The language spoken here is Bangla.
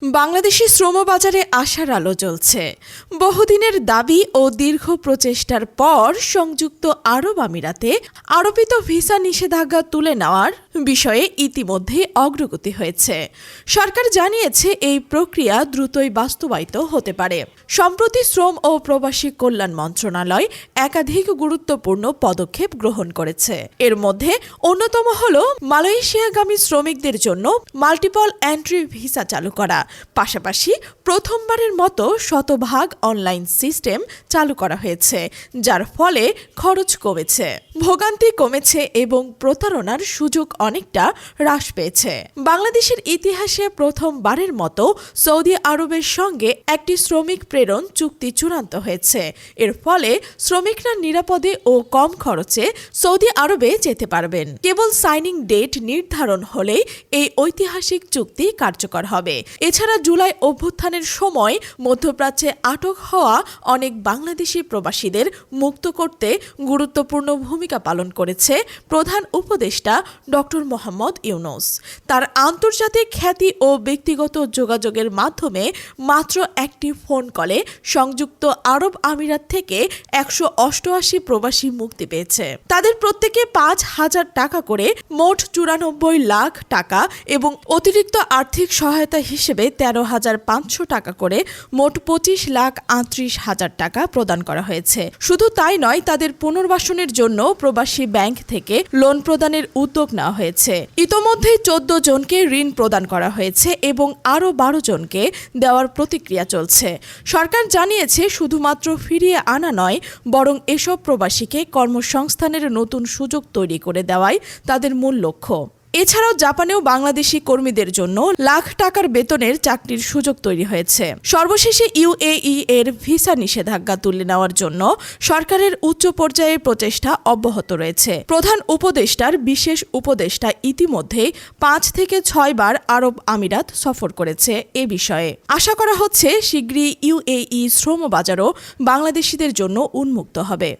বাংলাদেশি শ্রমবাজারে আশার আলো জ্বলছে। বহুদিনের দাবি ও দীর্ঘ প্রচেষ্টার পর সংযুক্ত আরব আমিরাতে আরোপিত ভিসা নিষেধাজ্ঞা তুলে নেওয়ার বিষয়ে ইতিমধ্যে অগ্রগতি হয়েছে। সরকার জানিয়েছে এই প্রক্রিয়া দ্রুতই বাস্তবায়িত হতে পারে। সম্প্রতি শ্রম ও প্রবাসী কল্যাণ মন্ত্রণালয় একাধিক গুরুত্বপূর্ণ পদক্ষেপ গ্রহণ করেছে। এর মধ্যে অন্যতম হল মালয়েশিয়াগামী শ্রমিকদের জন্য মাল্টিপল এন্ট্রি ভিসা চালু করা, পাশাপাশি প্রথমবারের মতো শতভাগ অনলাইন সিস্টেম চালু করা হয়েছে, যার ফলে খরচ কমেছে, ভোগান্তি কমেছে এবং প্রতারণার সুযোগ অনেকটা হ্রাস পেয়েছে। বাংলাদেশের ইতিহাসে প্রথমবারের মতো সৌদি আরবের সঙ্গে একটি শ্রমিক প্রেরণ চুক্তি চূড়ান্ত হয়েছে। এর ফলে শ্রমিকরা নিরাপদে ও কম খরচে সৌদি আরবে যেতে পারবেন। কেবল সাইনিং ডেট নির্ধারণ হলেই এই ঐতিহাসিক চুক্তি কার্যকর হবে। এছাড়া জুলাই অভ্যুত্থানের সময় মধ্যপ্রাচ্যে আটক হওয়া অনেক বাংলাদেশি প্রবাসীদের মুক্ত করতে গুরুত্বপূর্ণ ভূমিকা পালন করেছে প্রধান উপদেষ্টা ডক্টর মোহাম্মদ ইউনূস। তার আন্তর্জাতিক খ্যাতি ও ব্যক্তিগত যোগাযোগের মাধ্যমে মাত্র একটি ফোন কলে সংযুক্ত আরব আমিরাত থেকে 188 প্রবাসী মুক্তি পেয়েছে। তাদের প্রত্যেকে 5,000 টাকা করে মোট 94 লাখ টাকা এবং অতিরিক্ত আর্থিক সহায়তা হিসেবে 13,500 টাকা করে মোট 25,38,000 টাকা প্রদান করা হয়েছে। শুধু তাই নয়, তাদের পুনর্বাসনের জন্য প্রবাসী ব্যাংক থেকে লোন প্রদানের উদ্যোগ নেওয়া হয়েছে। ইতোমধ্যে 14 জনকে ঋণ প্রদান করা হয়েছে এবং আরও 12 জনকে দেওয়ার প্রতিক্রিয়া চলছে। সরকার জানিয়েছে, শুধুমাত্র ফিরিয়ে আনা নয়, বরং এসব প্রবাসীকে কর্মসংস্থানের নতুন সুযোগ তৈরি করে দেওয়াই তাদের মূল লক্ষ্য। এছাড়াও জাপানেও বাংলাদেশি কর্মীদের জন্য লাখ টাকার বেতনের চাকরির সুযোগ তৈরি হয়েছে। সর্বশেষে ইউএই এর ভিসা নিষেধাজ্ঞা তুলে নেওয়ার জন্য সরকারের উচ্চ পর্যায়ের প্রচেষ্টা অব্যাহত রয়েছে। প্রধান উপদেষ্টার বিশেষ উপদেষ্টা ইতিমধ্যেই 5 থেকে 6 বার আরব আমিরাত সফর করেছে। এ বিষয়ে আশা করা হচ্ছে, শীঘ্রই ইউএই শ্রমবাজারও বাংলাদেশিদের জন্য উন্মুক্ত হবে।